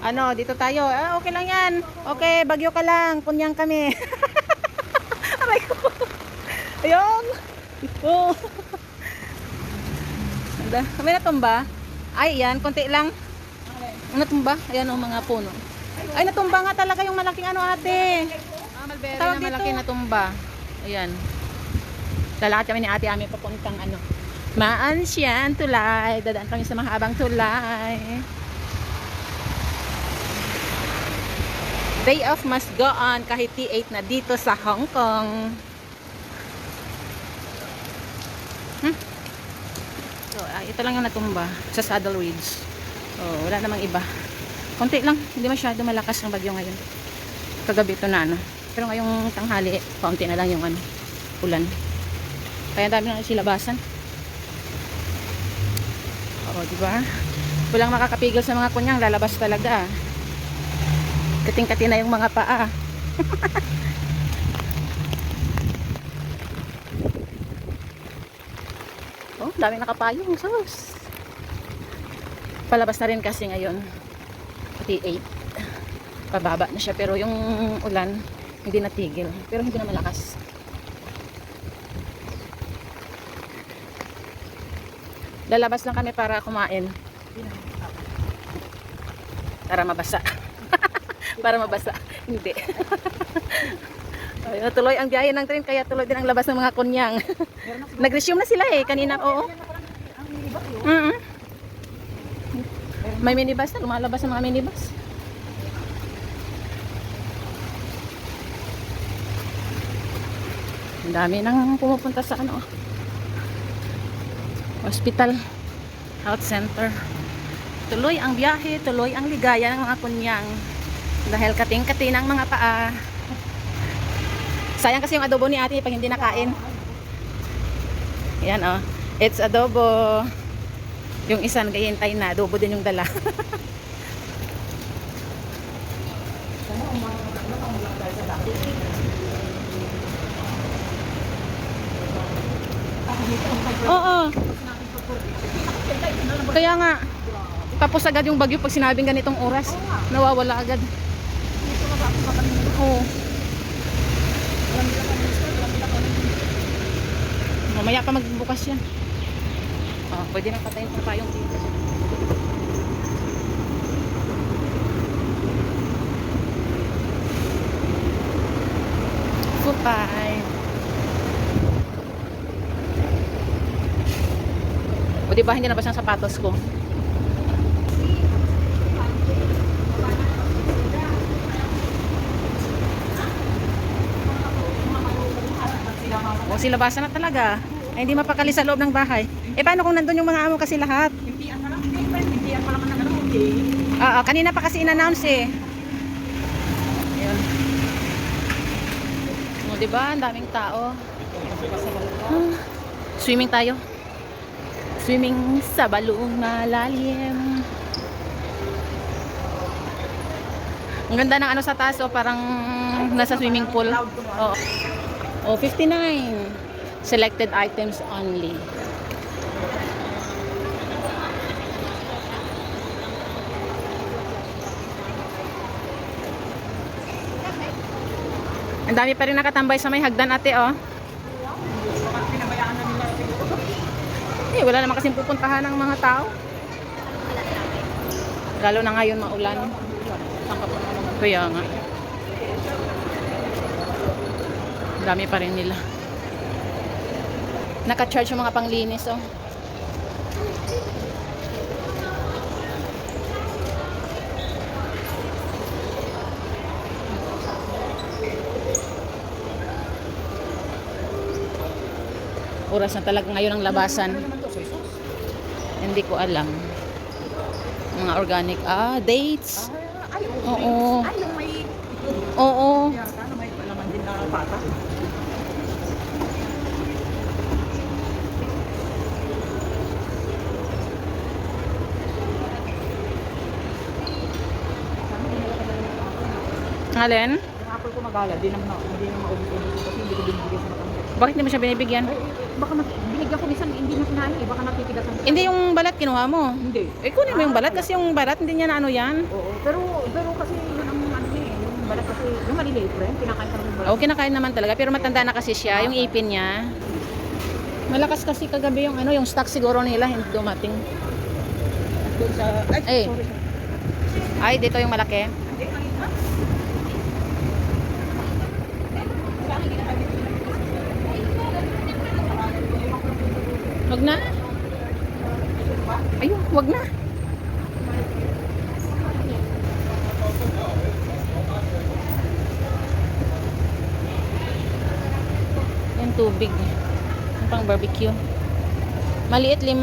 Ano, dito tayo. Ah, okay lang yan. Okay, Bagyo ka lang. Kunyang kami. Aray ko. Ayun. Oh. May natumba. Ay, yan. Konti lang. Natumba. Ayan ang mga puno. Ay, natumba nga talaga yung malaking ano, ate. Malbero Tawag na dito. malaki natumba. Ayan. Lalakad kami ni ate Ami papuntang ano. Maansyan, tulay. Dadaan kami sa mahabang tulay. Day off must go on kahit T8 na dito sa Hong Kong. So, ito lang yung natumba sa Saddle Ridge. Oh, wala namang iba. Konti lang, hindi masyado malakas ang bagyo ngayon. Kagabi ito na ano. Pero ngayong tanghali, konti na lang yung ano, ulan. Kaya dami na silabasan. Oo, di ba? Walang makakapigil sa mga kunyang, lalabas talaga. Kating-kati na yung mga paa. Oh, daming nakapayong. Sus. Palabas na rin kasi ngayon. Pati 8. Pababa na siya. Pero yung ulan, hindi natigil. Pero hindi na malakas. Lalabas lang kami para kumain. Para mabasa. Para mabasa. Hindi. Ay, tuloy ang biyahe ng train kaya tuloy din ang labas ng mga kunyang. Nag-resume na sila eh kanina. Oo. May minibus na. Lumalabas ang mga minibus. Ang dami nang pumupunta sa ano. Hospital. Health center. Tuloy ang biyahe. Tuloy ang ligaya ng mga kunyang. Dahil kating-kati ng mga paa. Sayang kasi yung adobo ni ate pag hindi nakain. Yan oh. It's adobo. Yung isa nagahintay na. Adobo din yung dala. Oo. Kaya nga. Tapos agad yung bagyo pag sinabing ganitong oras. Nawawala agad. Oo. Mamaya pa magbukas yan. Oh, pwede na patayin pa yung dito. Kupay. O diba hindi nabas ang sapatos ko? O silabasan na talaga. Ay, hindi mapakali sa loob ng bahay. Eh paano kung nandun yung mga amo kasi lahat? Hindi pa naman nag-okay. Oo, kanina pa kasi in-announce eh. Ayun. O diba, ang daming tao. Swimming tayo. Swimming sa balong malalim. Ang ganda ng ano sa taas, oh, parang nasa swimming pool. Oh. Oh, 59. Selected items only. Ang dami pa rin nakatambay sa may hagdan ate, oh. Eh, wala naman kasing pupuntahan ng mga tao. Lalo na ngayon maulan. Kaya nga. Dami pa rin nila. Naka-charge yung mga panglinis, oh. Oras na talaga ngayon ang labasan. Hindi ko alam. Mga organic. Ah, dates. Oo. Ay, yung may... Oo. Yata na may laman din na pata. Alin? apple ko magala, hindi naman maubos-ubos ko kasi hindi ko binibigyan sa matanda. Bakit hindi mo siya binibigyan? Baka binigyan ko minsan, hindi na kinain eh. Baka natitigas ang... Hindi yung balat kinuha mo. Hindi. Eh, kunin mo yung balat kasi yung balat hindi niya na ano yan. Oo. Pero kasi yun ang ano niya eh. Yung balat kasi, yung maliliit rin, kinakain ka ng balat. Oo, kinakain naman talaga. Pero matanda na kasi siya, yung ipin niya. Malakas kasi kagabi yung ano, yung stock siguro nila, hindi dumating. Doon sa... Eh. Sorry. Ay, dito yung malaki. Wag na. Ayun, wag na. Yung tubig. Yung pang barbecue. Maliit 5.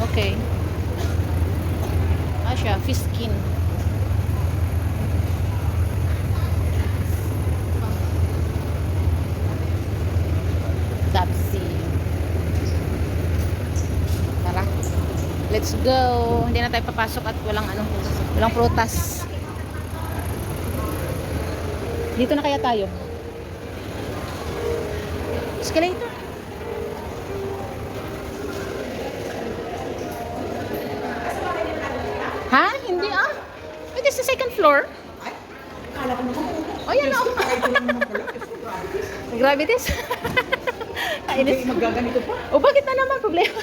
Okay. Ah, siya, fish skin. Tapsi. Tara. Let's go. Hindi na tayo papasok at walang ano, walang prutas. Dito na kaya tayo. Escalator. Ha? Hindi ah. It is the second floor. Kala ko naman. Oh, yan oh. Grabe this. Hindi, magaganito pa. O bakit na naman problema?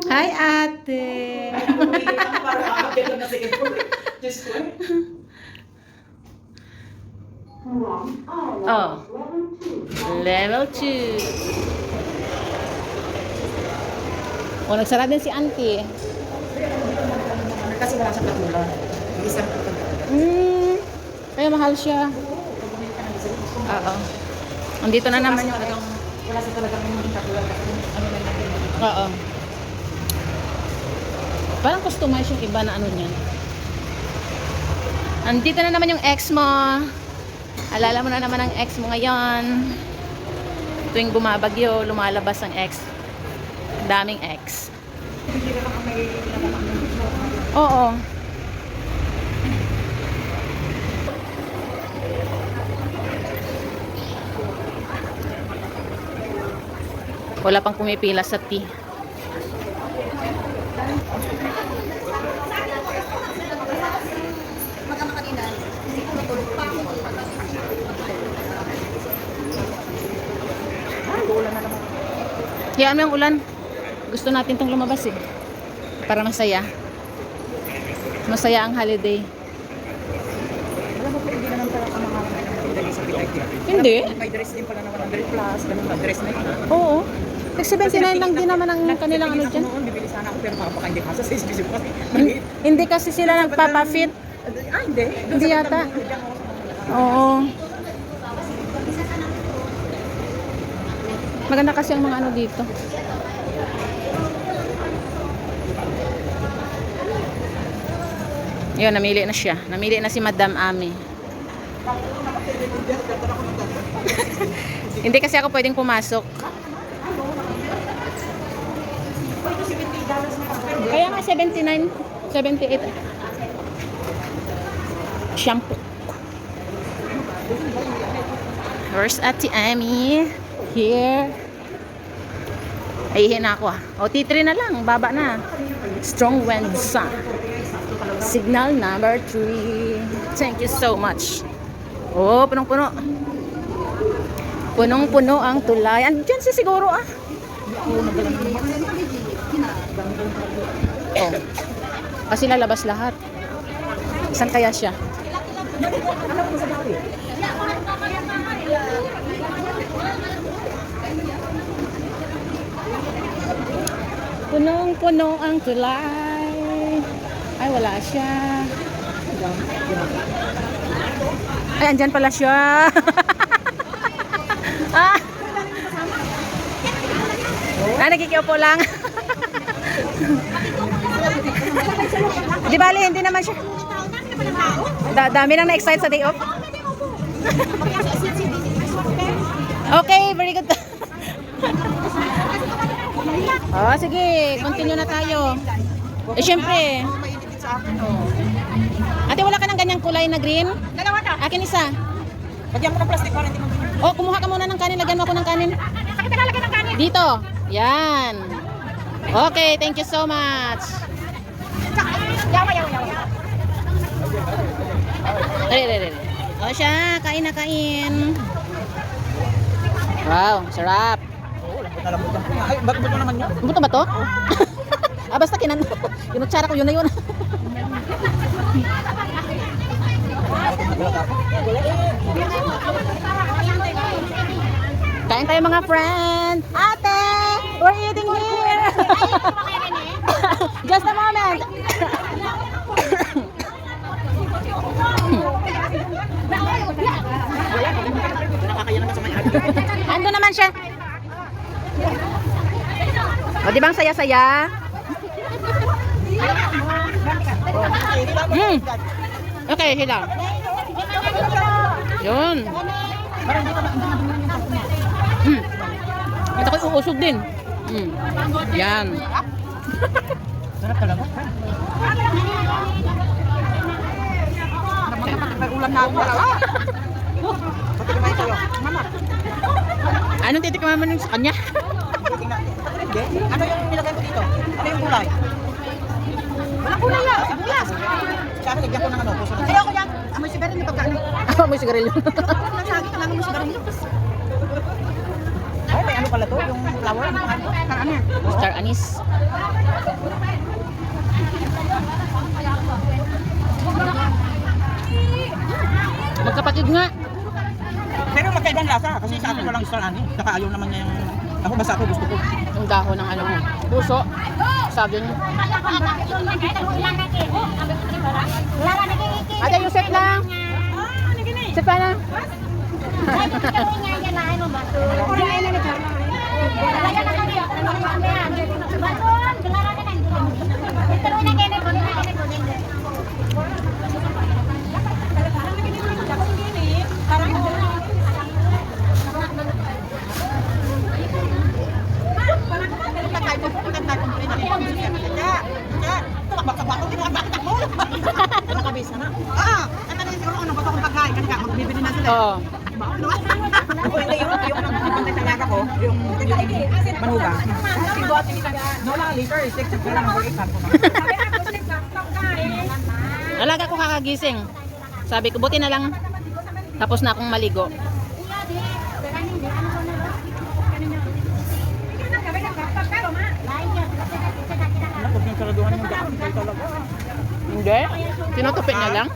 Hi ate. Oh. Level 2. O, nagsara din si auntie. Kasi wala sa katula. Isang katula. Kaya mahal siya. Oo. Andito na naman yung... Wala sa talagang katula. Ano na natin. Oo. Parang customize yung iba na ano niyan. Andito na naman yung ex mo. Alala mo na naman ang ex mo ngayon. Tuwing bumabagyo, lumalabas ang ex. Daming ex. Oo. Wala pang pumipila sa tea. Hayaan mo yung ulan. Gusto natin itong lumabas eh. Para masaya. Masaya ang holiday. Alam mo po, hindi naman pala ang mga dali sa Pilay. Hindi. May dress din pala naman, 100 plus, ganun ba, dress na yun. Oo. Tag 79 lang din naman ang kanilang ano dyan. Noon, bibili sana ako pero baka hindi kasi sa isbisip kasi. Hindi kasi sila nagpapafit. Ah, hindi. Hindi yata. Oo. Maganda kasi ang mga ano dito. Yun, namili na siya. Namili na si Madam Ami. Hindi kasi ako pwedeng pumasok. Kaya nga 79, 78. Shampoo. Where's Ate Ami? Here. Ayihin na ako ah. O, T3 na lang. Baba na. Strong winds. Signal number 3. Thank you so much. Oh, punong-puno. Punong-puno ang tulay. Andiyan siya siguro ah. Oh. Kasi lalabas lahat. Saan kaya siya? Punong-puno ang tulay. Ay, wala siya. Ay, andyan pala siya. Ah! Ah, nakikiupo lang. Di bali, hindi naman siya. Dami nang na-excite sa day off. Okay, very good. Oh, sige, continue na tayo. Eh, syempre. Mainit din sa akin. Ate, wala ka ng ganyang kulay na green? Dalawa ka. Akin isa. Lagyan mo ng plastic para hindi mag-init. Oh, kumuha ka muna ng kanin. Lagyan mo ako ng kanin. Sakit na lalagyan ng kanin. Dito. Yan. Okay, thank you so much. Yawa. Dali. O siya, kain na kain. Wow, sarap. Oo, lambot lang po niya. Ay, bakit naman yun? Buto ba to? Basta kinutsara ko yun na yun. Kain tayo mga friend. Ate, we're eating here. Just a moment. Nakakaya naman sa may-ari. Ando naman siya. O, di bang saya-saya? Okay, hilang. Yun. Ito ko uusog din. Yan. Sarap talaga. May ulam na ako. Pati kumain tayo. Mama. Anong titikman mo nun sa kanya? Hindi. Ano yung nilagay ko dito? Ano yung gulay? Walang gulay yan. Sibuyas. Sa akin, lagyan ko ng ano. Puso ng... Ayoko yan. Amoy sigarilyo pagkaan. May sigarilyo. Nasagi talaga mo sigarilyo. Ay, may ano pala to? Yung flower? Ano yan? Star anise. Magkapatid nga. Pero magkaibang lasa. Kasi sa akin walang star ani. Saka ayaw naman niya yung... Ako basta ako gusto ko. Yung dahon ng ano, puso. Sabi niya. Ate, yung set lang. Set pa lang. Oo. Yung manuga. No lang liter, 6 ka lang mag-8 ko. Alaga ko kakagising. Sabi ko, buti na lang. Tapos na akong maligo. Ano, pag yung saraduhan yung daan, talaga. Hindi. Tinutupit na lang.